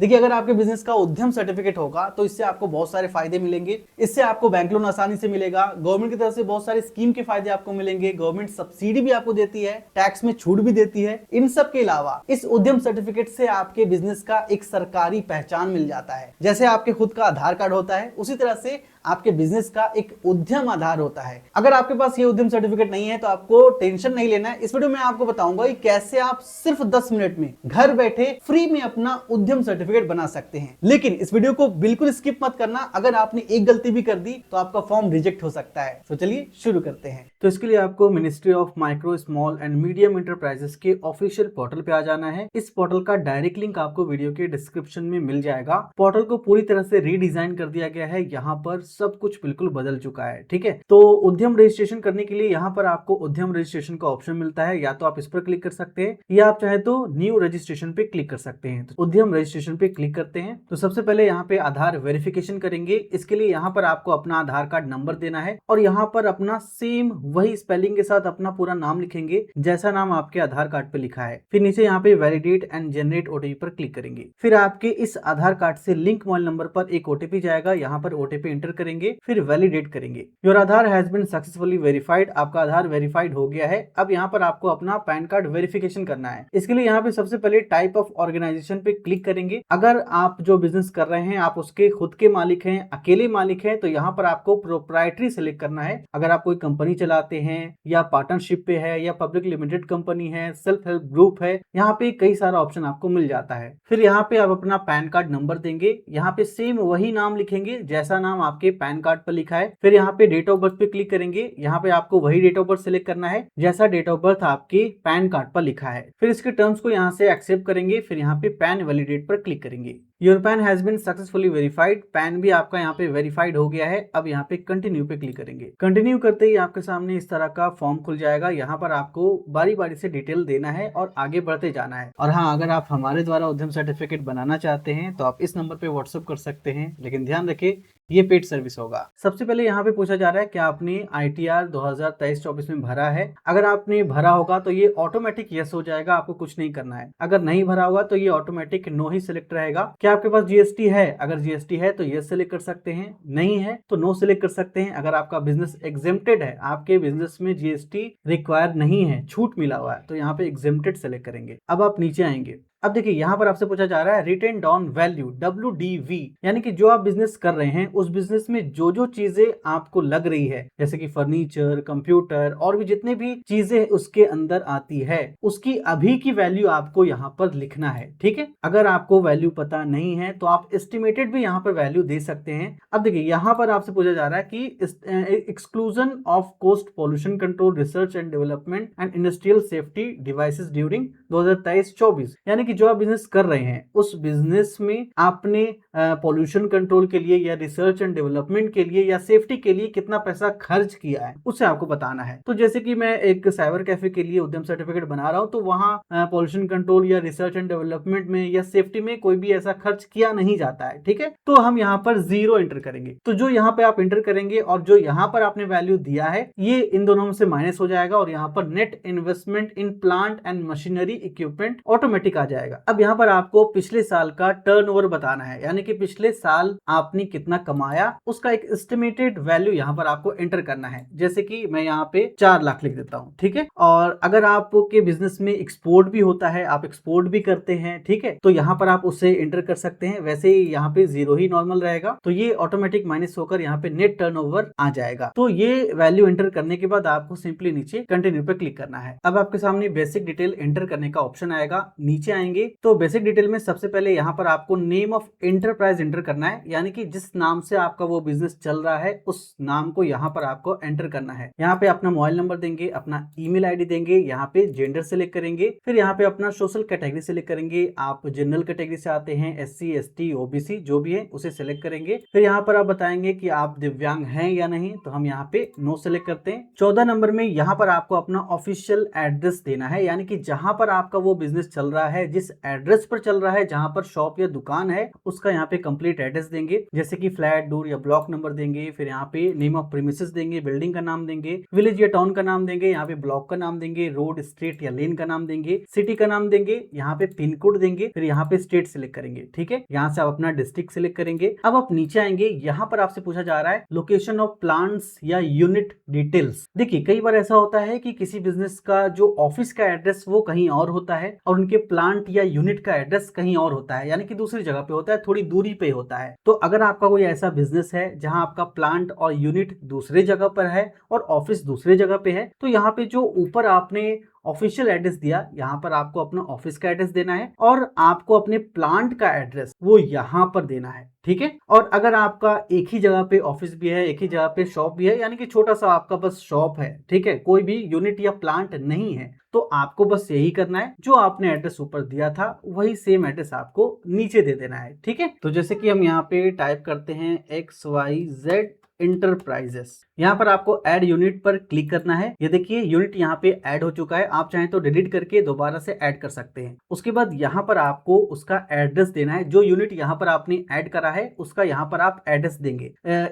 देखिए, अगर आपके बिजनेस का उद्यम सर्टिफिकेट होगा तो इससे आपको बहुत सारे फायदे मिलेंगे। इससे आपको बैंक लोन आसानी से मिलेगा, गवर्नमेंट की तरफ से बहुत सारे स्कीम के फायदे आपको मिलेंगे, गवर्नमेंट सब्सिडी भी आपको देती है, टैक्स में छूट भी देती है। इन सब के अलावा इस उद्यम सर्टिफिकेट से आपके बिजनेस का एक सरकारी पहचान मिल जाता है। जैसे आपके खुद का आधार कार्ड होता है, उसी तरह से आपके बिजनेस का एक उद्यम आधार होता है। अगर आपके पास ये उद्यम सर्टिफिकेट नहीं है तो आपको टेंशन नहीं लेना है। इस वीडियो में आपको बताऊंगा कि कैसे आप सिर्फ 10 मिनट में घर बैठे फ्री में अपना उद्यम सर्टिफिकेट बना सकते हैं। लेकिन इस वीडियो को बिल्कुल स्किप मत करना, अगर आपने एक गलती भी कर दी तो आपका फॉर्म रिजेक्ट हो सकता है। तो चलिए शुरू करते हैं। तो इसके लिए आपको ministry of micro, small and medium enterprises के ऑफिशियल पोर्टल पे आ जाना है। इस पोर्टल का डायरेक्ट लिंक आपको वीडियो के डिस्क्रिप्शन में मिल जाएगा। पोर्टल को पूरी तरह से रीडिजाइन कर दिया गया है, यहाँ पर सब कुछ बिल्कुल बदल चुका है। ठीक है, तो उद्यम रजिस्ट्रेशन करने के लिए यहाँ पर आपको उद्यम रजिस्ट्रेशन का ऑप्शन मिलता है, या तो आप इस पर क्लिक कर सकते हैं या आप चाहे तो न्यू रजिस्ट्रेशन पे क्लिक कर सकते हैं। तो उद्यम रजिस्ट्रेशन पे क्लिक करते हैं तो सबसे पहले यहाँ पे आधार वेरिफिकेशन करेंगे। इसके लिए यहाँ पर आपको अपना आधार कार्ड नंबर देना है और यहाँ पर अपना सेम वही स्पेलिंग के साथ अपना पूरा नाम लिखेंगे जैसा नाम आपके आधार कार्ड पे लिखा है। फिर नीचे यहाँ पे वैलिडेट एंड जनरेट ओटीपी पर क्लिक करेंगे। फिर आपके इस आधार कार्ड से लिंक मोबाइल नंबर पर एक ओटीपी जाएगा, यहाँ पर ओटीपी एंटर करेंगे, फिर वैलिडेट करेंगे। Your Aadhaar has been successfully verified, आपका आधार वेरीफाइड हो गया है। अब यहाँ पर आपको अपना पैन कार्ड वेरिफिकेशन करना है। इसके लिए यहाँ पे सबसे पहले टाइप ऑफ ऑर्गेनाइजेशन पे क्लिक करेंगे। अगर आप जो बिजनेस कर रहे हैं आप उसके खुद के मालिक हैं, अकेले मालिक हैं, तो यहाँ पर आपको प्रोप्राइटरी सेलेक्ट करना है। अगर आप कोई कंपनी चलाते हैं या पार्टनरशिप पे है या पब्लिक लिमिटेड कंपनी है, सेल्फ हेल्प ग्रुप है, यहाँ पे कई सारा ऑप्शन आपको मिल जाता है। फिर यहाँ पे आप अपना पैन कार्ड नंबर देंगे, यहाँ पे सेम वही नाम लिखेंगे जैसा नाम आपके पैन कार्ड पर लिखा है। फिर यहाँ पे डेट ऑफ बर्थ पे क्लिक करेंगे, यहाँ पे आपको वही डेट ऑफ बर्थ सिलेक्ट करना है जैसा डेट ऑफ बर्थ आपके पैन कार्ड पर लिखा है। फिर इसके टर्म्स को यहाँ से एक्सेप्ट करेंगे, फिर यहाँ पे पैन वैलिडेट पर क्लिक करेंगे। Your PAN has been successfully verified, PAN भी आपका यहाँ पे वेरीफाइड हो गया है। अब यहाँ पे कंटिन्यू पे क्लिक करेंगे। कंटिन्यू करते ही आपके सामने इस तरह का फॉर्म खुल जाएगा। यहाँ पर आपको बारी बारी से डिटेल देना है और आगे बढ़ते जाना है। और हाँ, अगर आप हमारे द्वारा उद्यम सर्टिफिकेट बनाना चाहते हैं तो आप इस नंबर पे व्हाट्सएप कर सकते हैं, लेकिन ध्यान रखें ये पेड सर्विस होगा। सबसे पहले यहाँ पे पूछा जा रहा है कि आपने ITR 2023-24 में भरा है। अगर आपने भरा होगा तो ये ऑटोमेटिक यस हो जाएगा, आपको कुछ नहीं करना है। अगर नहीं भरा होगा तो ये ऑटोमेटिक नो ही सिलेक्ट रहेगा। क्या आपके पास GST है? अगर GST है तो यस सिलेक्ट कर सकते हैं, नहीं है तो नो सिलेक्ट कर सकते हैं। अगर आपका बिजनेस एग्जेम्प्टेड है, आपके बिजनेस में GST रिक्वायर नहीं है, छूट मिला हुआ है, तो यहाँ पे एग्जेम्प्टेड सेलेक्ट करेंगे। अब आप नीचे आएंगे। अब देखिए यहाँ पर आपसे पूछा जा रहा है रिटेन डाउन वैल्यू WDV, यानी कि जो आप बिजनेस कर रहे हैं उस बिजनेस में जो जो चीजें आपको लग रही है, जैसे कि फर्नीचर, कंप्यूटर और भी जितने भी चीजें उसके अंदर आती है, उसकी अभी की वैल्यू आपको यहाँ पर लिखना है। ठीक है, अगर आपको वैल्यू पता नहीं है तो आप एस्टिमेटेड भी यहाँ पर वैल्यू दे सकते हैं। अब देखिए यहाँ पर आपसे पूछा जा रहा है कि exclusion of cost pollution control research and development and industrial safety devices during 2023-24, यानी जो आप बिजनेस कर रहे हैं उस बिजनेस में आपने पॉल्यूशन कंट्रोल के लिए या रिसर्च एंड डेवलपमेंट के लिए या सेफ्टी के लिए कितना पैसा खर्च किया है, उसे आपको बताना है। तो जैसे कि मैं एक साइबर कैफे के लिए उद्यम सर्टिफिकेट बना रहा हूं, तो वहां पॉल्यूशन कंट्रोल या रिसर्च एंड डेवलपमेंट में या सेफ्टी में कोई भी ऐसा खर्च किया नहीं जाता है। ठीक है, तो हम यहाँ पर 0 एंटर करेंगे। तो जो यहाँ पे आप एंटर करेंगे और जो यहाँ पर आपने वैल्यू दिया है, ये इन दोनों में से माइनस हो जाएगा और यहाँ पर net investment in plant and machinery equipment automatic आ जाएगा। अब यहाँ पर आपको पिछले साल का टर्नओवर बताना है, यानी कि पिछले साल आपने कितना कमाया, उसका एक एस्टिमेटेड वैल्यू यहाँ पर आपको एंटर करना है। जैसे कि मैं यहाँ पे 4 लाख लिख देता हूँ। ठीक है, और अगर आपके बिजनेस में एक्सपोर्ट भी होता है, आप एक्सपोर्ट भी करते हैं, ठीक है, तो यहाँ पर आप उसे एंटर कर सकते हैं। वैसे ही यहाँ पे 0 ही नॉर्मल रहेगा, तो ये ऑटोमेटिक माइनस होकर यहाँ पे नेट टर्नओवर आ जाएगा। तो ये वैल्यू एंटर करने के बाद आपको सिंपली नीचे कंटिन्यू पे क्लिक करना है। अब आपके सामने बेसिक डिटेल एंटर करने का ऑप्शन आएगा। नीचे आएंगे तो बेसिक डिटेल में सबसे पहले यहाँ पर आपको नेम ऑफ एंटरप्राइज एंटर करना है, यानी कि जिस नाम से आपका वो बिजनेस चल रहा है उस नाम को यहाँ पर आपको एंटर करना है। यहाँ पे अपना मोबाइल नंबर देंगे, अपना ईमेल आईडी देंगे, यहाँ पे जेंडर सेलेक्ट करेंगे, फिर यहाँ पे अपना सोशल कैटेगरी सेलेक्ट करेंगे। आप जनरल कैटेगरी से आते हैं, SC ST OBC जो भी है उसे सेलेक्ट करेंगे। फिर यहाँ पर आप बताएंगे कि आप दिव्यांग हैं या नहीं, तो हम यहाँ पे नो सेलेक्ट करते हैं। 14 नंबर में यहाँ पर आपको अपना ऑफिशियल एड्रेस देना है, यानी कि जहां पर आपका वो बिजनेस चल रहा है, जिस जिस एड्रेस पर चल रहा है, जहां पर शॉप या दुकान है, उसका यहाँ पे कंप्लीट एड्रेस देंगे, जैसे कि फ्लैट, डोर या ब्लॉक नंबर देंगे, फिर यहाँ पे नेम ऑफ प्रीमिसेस देंगे, बिल्डिंग का नाम देंगे, विलेज या टाउन का नाम देंगे, यहाँ पे ब्लॉक का नाम देंगे, रोड, स्ट्रीट या लेन का नाम देंगे, सिटी का नाम देंगे, यहाँ पे पिन कोड देंगे, फिर यहाँ पे स्टेट सिलेक्ट करेंगे। ठीक है, यहाँ से आप अपना डिस्ट्रिक्ट सिलेक्ट करेंगे। अब आप नीचे आएंगे, यहाँ पर आपसे पूछा जा रहा है लोकेशन ऑफ प्लांट्स या यूनिट डिटेल्स। देखिए कई बार ऐसा होता है कि किसी बिजनेस का जो ऑफिस का एड्रेस वो कहीं और होता है और उनके प्लांट या यूनिट का एड्रेस कहीं और होता है, यानी कि दूसरी जगह पे होता है, थोड़ी दूरी पे होता है। तो अगर आपका कोई ऐसा बिजनेस है जहां आपका प्लांट और यूनिट दूसरे जगह पर है और ऑफिस दूसरे जगह पे है, तो यहाँ पे जो ऊपर आपने ऑफिशियल एड्रेस दिया, यहाँ पर आपको अपना ऑफिस का एड्रेस देना है और आपको अपने प्लांट का एड्रेस वो यहाँ पर देना है। ठीक है, और अगर आपका एक ही जगह पे ऑफिस भी है, एक ही जगह पे शॉप भी है, यानी कि छोटा सा आपका बस शॉप है, ठीक है, कोई भी यूनिट या प्लांट नहीं है, तो आपको बस यही करना है, जो आपने एड्रेस ऊपर दिया था वही सेम एड्रेस आपको नीचे दे देना है। ठीक है, तो जैसे कि हम यहाँ पे टाइप करते हैं XYZ इंटरप्राइजेस, यहाँ पर आपको ऐड यूनिट पर क्लिक करना है। ये देखिए यूनिट यहाँ पे ऐड हो चुका है, आप चाहें तो डिलीट करके दोबारा से ऐड कर सकते हैं। उसके बाद यहाँ पर आपको उसका एड्रेस देना है, जो यूनिट यहाँ पर आपने ऐड करा है उसका यहाँ पर आप एड्रेस देंगे।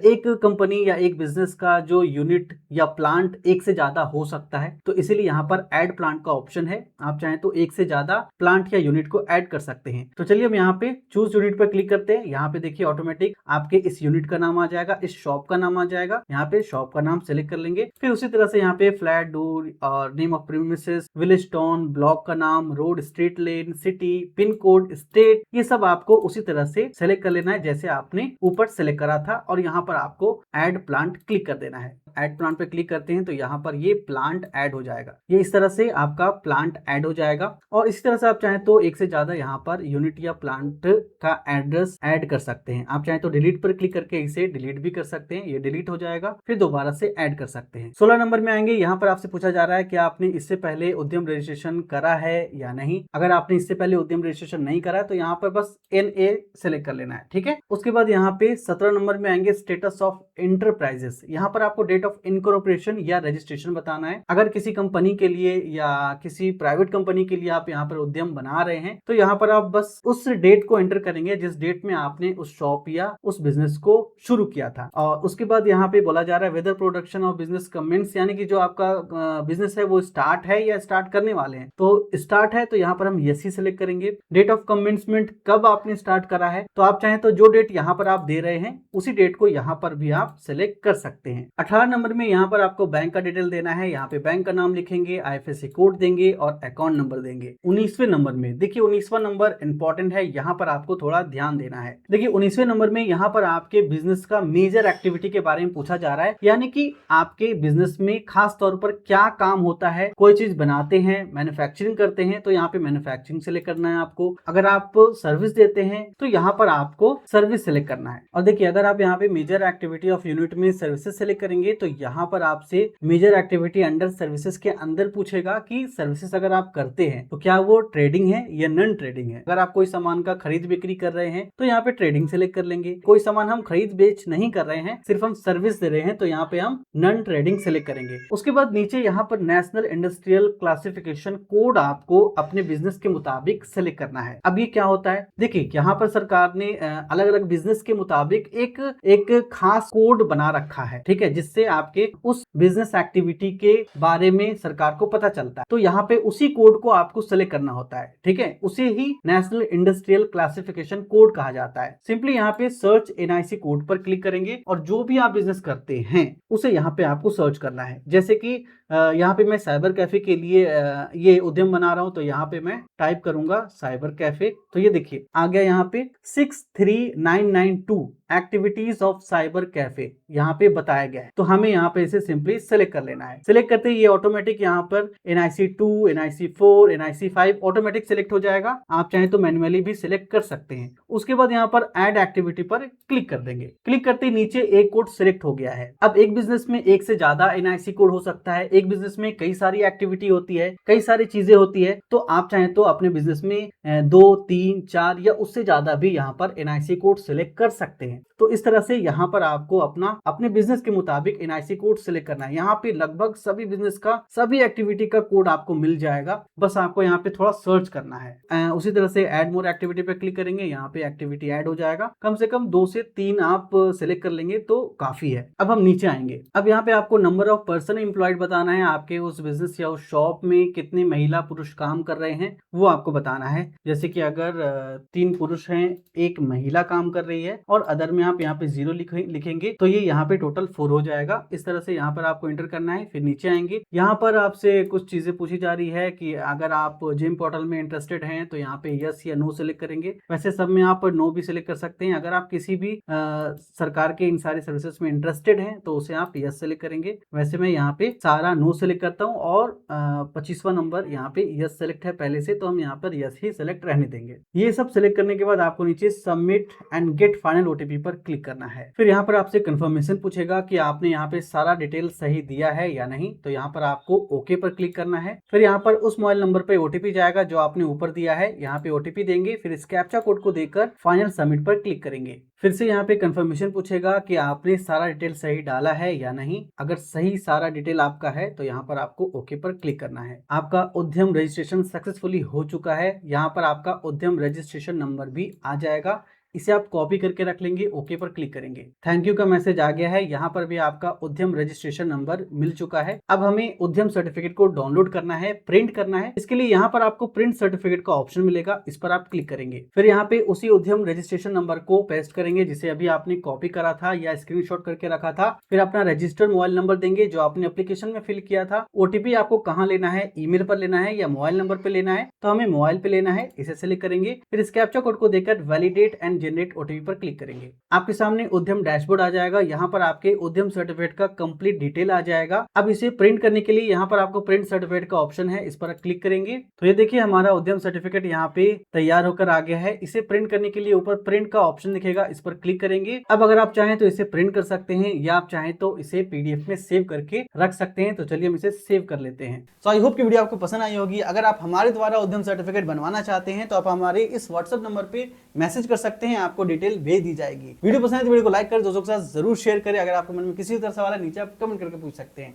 एक कंपनी या एक बिजनेस का जो यूनिट या प्लांट एक से ज्यादा हो सकता है, तो इसीलिए यहाँ पर ऐड प्लांट का ऑप्शन है, आप चाहें तो एक से ज्यादा प्लांट या यूनिट को ऐड कर सकते हैं। तो चलिए हम यहाँ पे चूज यूनिट पर क्लिक करते हैं। यहाँ पे देखिए ऑटोमेटिक आपके इस यूनिट का नाम आ जाएगा, इस शॉप का नाम आ जाएगा, यहाँ पे शॉप का नाम सेलेक्ट कर लेंगे। फिर उसी तरह से यहाँ पे फ्लैट, डोर और name of premises, village, town, block का नाम, रोड, स्ट्रीट, लेन, सिटी, पिन कोड, स्टेट, ये सब आपको उसी तरह से सेलेक्ट कर लेना है जैसे आपने ऊपर सेलेक्ट करा था और यहाँ पर आपको ऐड प्लांट क्लिक कर देना है। ऐड प्लांट पे क्लिक करते हैं तो यहाँ पर ये प्लांट ऐड हो जाएगा। ये इस तरह से आपका प्लांट ऐड हो जाएगा और इसी तरह से आप चाहें तो एक से ज्यादा यहाँ पर यूनिट या प्लांट का एड्रेस ऐड कर सकते हैं। आप चाहें तो डिलीट पर क्लिक करके इसे डिलीट भी कर सकते हैं, ये डिलीट हो जाएगा, फिर दोबारा से ऐड कर सकते हैं। 16 नंबर में आएंगे, यहाँ पर आपसे पूछा जा रहा है कि आपने इससे पहले उद्यम रजिस्ट्रेशन करा है या नहीं। अगर आपने इससे पहले उद्यम रजिस्ट्रेशन नहीं करा तो यहाँ पर बस NA सेलेक्ट कर लेना है। ठीक है, उसके बाद यहाँ पे 17 नंबर में आएंगे स्टेटस ऑफ एंटरप्राइजेस। यहाँ पर आपको डेट ऑफ इनकॉर्पोरेशन या रजिस्ट्रेशन बताना है। अगर किसी कंपनी के लिए या किसी प्राइवेट कंपनी के लिए आप यहाँ पर उद्यम बना रहे हैं तो यहाँ पर आप बस उस डेट को एंटर करेंगे जिस डेट में आपने उस शॉप या उस बिजनेस को शुरू किया था। और उसके बाद यहाँ पे बोला जा रहा है whether production of business comments, यानी कि जो आपका बिजनेस है वो स्टार्ट है या स्टार्ट करने वाले हैं। तो स्टार्ट है तो यहाँ पर हम यस ही सिलेक्ट करेंगे। डेट ऑफ कमेंसमेंट, कब आपने स्टार्ट करा है, तो आप चाहें तो जो डेट यहाँ पर आप दे रहे हैं उसी डेट को यहाँ पर भी आप सिलेक्ट कर सकते हैं। 18 नंबर में यहाँ पर आपको बैंक का डिटेल देना है। यहाँ पे बैंक का नाम लिखेंगे, IFSC कोड देंगे और अकाउंट नंबर देंगे। 19वें नंबर में देखिए 19वां नंबर इंपॉर्टेंट है, यहाँ पर आपको थोड़ा ध्यान देना है। देखिए 19वें नंबर में यहाँ पर आपके बिजनेस का मेजर एक्टिविटी के बारे में पूछा जा रहा है, यानी कि आपके बिजनेस में खास तौर पर क्या काम होता है। कोई चीज बनाते हैं, मैन्युफैक्चरिंग करते हैं तो यहाँ पे मैन्युफैक्चरिंग सेलेक्ट करना है आपको। अगर आप सर्विस देते हैं तो यहाँ पर आपको सर्विस सेलेक्ट करना है। और देखिए अगर आप यहाँ पे मेजर एक्टिविटी ऑफ यूनिट में सर्विसेज सेलेक्ट करेंगे तो यहाँ पर आपसे मेजर एक्टिविटी अंडर सर्विसेज के अंदर पूछेगा कि सर्विसेज अगर आप करते हैं तो क्या वो ट्रेडिंग है या नॉन ट्रेडिंग है। अगर आप कोई सामान का खरीद बिक्री कर रहे हैं तो यहाँ पे ट्रेडिंग सेलेक्ट कर लेंगे। कोई सामान हम खरीद बेच नहीं कर रहे हैं, सिर्फ हम सर्विस दे रहे हैं, तो यहाँ पे हम नॉन ट्रेडिंग सेलेक्ट करेंगे। उसके बाद नीचे यहाँ पर नेशनल इंडस्ट्रियल क्लासिफिकेशन कोड आपको अपने बिजनेस के मुताबिक सेलेक्ट करना है। अब ये क्या होता है, देखिए यहाँ पर सरकार ने अलग अलग बिजनेस के मुताबिक एक खास कोड बना रखा है, ठीक है, जिससे आपके उस बिजनेस एक्टिविटी के बारे में सरकार को पता चलता है। तो यहाँ पे उसी कोड को आपको सेलेक्ट करना होता है, ठीक है, उसे ही नेशनल इंडस्ट्रियल क्लासिफिकेशन कोड कहा जाता है। सिंपली यहाँ पे सर्च NIC कोड पर क्लिक करेंगे और जो भी आप बिजनेस करते हैं उसे यहाँ पे आपको सर्च करना है। जैसे कि यहाँ पे मैं साइबर कैफे के लिए ये उद्यम बना रहा हूँ, तो यहाँ पे मैं टाइप करूंगा साइबर कैफे, तो ये देखिए आ गया यहाँ पे 63992 एक्टिविटीज ऑफ साइबर कैफे यहाँ पे बताया गया है। तो हमें यहाँ पे इसे सिंपली सेलेक्ट कर लेना है। सेलेक्ट करते ही ये ऑटोमेटिक यहाँ पर NIC 2, NIC 4, NIC 5 automatic select हो जाएगा। आप चाहें तो मैन्युअली भी सिलेक्ट कर सकते हैं। उसके बाद यहाँ पर ऐड एक्टिविटी पर क्लिक कर देंगे। क्लिक करते ही नीचे एक कोड सिलेक्ट हो गया है। अब एक बिजनेस में एक से ज्यादा NIC कोड हो सकता है, एक बिजनेस में कई सारी एक्टिविटी होती है, कई सारी चीजें होती है, तो आप चाहें तो अपने बिजनेस में 2, 3, 4 या उससे ज्यादा भी यहाँ पर NIC कोड सिलेक्ट कर सकते हैं। हैं। तो इस तरह से यहाँ पर आपको अपने बिजनेस के मुताबिक एनआईसी कोड सिलेक्ट करना है। यहाँ पे लगभग सभी बिजनेस का, सभी एक्टिविटी का कोड आपको मिल जाएगा, बस आपको यहाँ पे थोड़ा सर्च करना है। उसी तरह से ऐड मोर एक्टिविटी पे क्लिक करेंगे, यहाँ पे एक्टिविटी ऐड हो जाएगा। कम से कम 2 से 3 आप सिलेक्ट कर लेंगे तो काफी है। अब हम नीचे आएंगे। अब यहाँ पे आपको नंबर ऑफ पर्सन एम्प्लॉयड बताना है, आपके उस बिजनेस या उस शॉप में कितने महिला पुरुष काम कर रहे हैं वो आपको बताना है। जैसे कि अगर 3 पुरुष हैं, 1 महिला काम कर रही है और अदर में आप यहाँ पे 0 लिखेंगे तो ये यहाँ पे टोटल 4 हो जाएगा। इस तरह से यहाँ पर आपको एंटर करना है। फिर नीचे आएंगे, यहाँ पर आपसे कुछ चीजें पूछी जा रही है कि अगर आप जिम पोर्टल में इंटरेस्टेड हैं तो यहाँ पे यस या नो सिलेक्ट करेंगे। वैसे सब में आप नो भी सिलेक्ट कर सकते हैं। अगर आप किसी भी सरकार के इन सारी सर्विसेज में इंटरेस्टेड हैं तो उसे आप यस सिलेक्ट करेंगे। वैसे मैं यहाँ पे सारा नो सिलेक्ट करता हूँ और 25वां नंबर यहाँ पे यस सिलेक्ट है पहले से, तो हम यहाँ पर यस ही सिलेक्ट रहने देंगे। ये सब सिलेक्ट करने के बाद आपको नीचे submit and get final OTP पर क्लिक करना है। फिर यहाँ पर आपसे कंफर्मेशन पूछेगा कि आपने यहाँ पे सारा डिटेल सही दिया है या नहीं, तो यहाँ पर आपको ओके पर क्लिक करना है। फिर यहाँ पर उस मोबाइल नंबर पे ओटीपी जाएगा जो आपने ऊपर दिया है, यहाँ पे ओटीपी देंगे। फिर इस कैप्चा कोड को देकर फाइनल सबमिट पर क्लिक करेंगे। फिर से यहाँ पे कंफर्मेशन पूछेगा कि आपने सारा डिटेल सही डाला है या नहीं। अगर सही सारा डिटेल आपका है तो यहाँ पर आपको ओके पर क्लिक करना है। आपका उद्यम रजिस्ट्रेशन सक्सेसफुली हो चुका है। यहाँ पर आपका उद्यम रजिस्ट्रेशन नंबर भी आ जाएगा, इसे आप कॉपी करके रख लेंगे। ओके पर क्लिक करेंगे। थैंक यू का मैसेज आ गया है। यहाँ पर भी आपका उद्यम रजिस्ट्रेशन नंबर मिल चुका है। अब हमें उद्यम सर्टिफिकेट को डाउनलोड करना है, प्रिंट करना है। इसके लिए यहाँ पर आपको प्रिंट सर्टिफिकेट का ऑप्शन मिलेगा, इस पर आप क्लिक करेंगे। फिर यहाँ पे उसी उद्यम रजिस्ट्रेशन नंबर को पेस्ट करेंगे जिसे अभी आपने कॉपी करा था या स्क्रीनशॉट करके रखा था। फिर अपना रजिस्टर्ड मोबाइल नंबर देंगे जो आपने एप्लीकेशन में फिल किया था। ओटीपी आपको कहाँ लेना है, ईमेल पर लेना है या मोबाइल नंबर पे लेना है, तो हमें मोबाइल पे लेना है, इसे सिलेक्ट करेंगे। फिर इस कैप्चा कोड को देकर वैलिडेट एंड जनरेट ओटीपी पर क्लिक करेंगे। आपके सामने उद्यम डैशबोर्ड आ जाएगा। यहाँ पर आपके उद्यम सर्टिफिकेट का कंप्लीट डिटेल आ जाएगा। अब इसे प्रिंट करने के लिए यहाँ पर आपको प्रिंट सर्टिफिकेट का ऑप्शन है, इस पर क्लिक करेंगे तो ये देखिए हमारा उद्यम सर्टिफिकेट यहाँ पे तैयार होकर आ गया है। इसे प्रिंट करने के लिए ऊपर प्रिंट का ऑप्शन दिखेगा, इस पर क्लिक करेंगे। अब अगर आप चाहें तो इसे प्रिंट कर सकते हैं या आप चाहें तो इसे पीडीएफ में सेव करके रख सकते हैं। तो चलिए हम इसे सेव कर लेते हैं। तो आई होप की वीडियो आपको पसंद आई होगी। अगर आप हमारे द्वारा उद्यम सर्टिफिकेट बनवाना चाहते हैं तो आप हमारे इस व्हाट्सएप नंबर पे मैसेज कर सकते हैं, आपको डिटेल भेज दी जाएगी। वीडियो पसंद है तो वीडियो को लाइक कर दोस्तों के साथ जरूर शेयर करें। अगर आपके मन में किसी तरह सवाल है नीचे आप कमेंट करके पूछ सकते हैं।